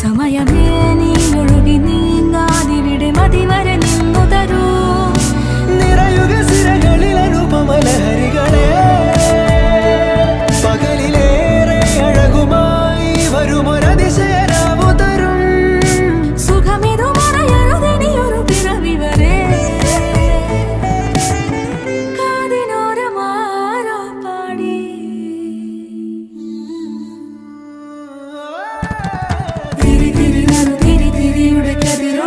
സമയമേ നീ ഒഴുകി നീങ്ങാതിവിടെ മതിവരെ നിന്നു തരൂ നിറയുക സിരകളിൽ അനുപമലഹരികളെ പകലിലേറെ അഴകുമായി വരുമൊരതിശയരാവു തരും സുഖമിതു മറയരുതിനിയൊരു പിറവി വരെ കാതിനോരമാരോ പാടി തിരി തിരി തിരിയുടെ കതിർ